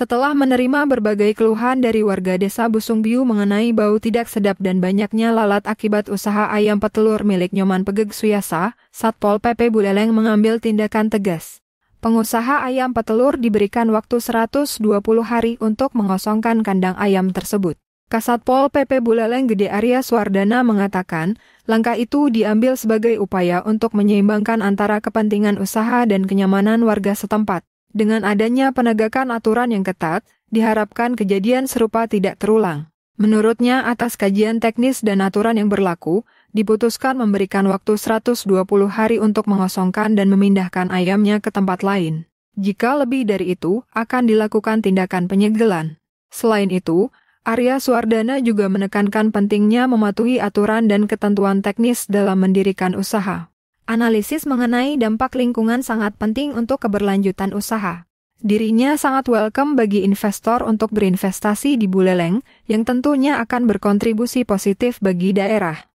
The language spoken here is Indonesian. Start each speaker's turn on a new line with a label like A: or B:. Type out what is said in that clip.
A: Setelah menerima berbagai keluhan dari warga desa Busungbiu mengenai bau tidak sedap dan banyaknya lalat akibat usaha ayam petelur milik Nyoman Pegeg Suyasa, Satpol PP Buleleng mengambil tindakan tegas. Pengusaha ayam petelur diberikan waktu 120 hari untuk mengosongkan kandang ayam tersebut. Kasatpol PP Buleleng Gede Arya Suwardana mengatakan, langkah itu diambil sebagai upaya untuk menyeimbangkan antara kepentingan usaha dan kenyamanan warga setempat. Dengan adanya penegakan aturan yang ketat, diharapkan kejadian serupa tidak terulang. Menurutnya, atas kajian teknis dan aturan yang berlaku, diputuskan memberikan waktu 120 hari untuk mengosongkan dan memindahkan ayamnya ke tempat lain. Jika lebih dari itu, akan dilakukan tindakan penyegelan. Selain itu, Arya Suwardana juga menekankan pentingnya mematuhi aturan dan ketentuan teknis dalam mendirikan usaha. Analisis mengenai dampak lingkungan sangat penting untuk keberlanjutan usaha. Dirinya sangat welcome bagi investor untuk berinvestasi di Buleleng, yang tentunya akan berkontribusi positif bagi daerah.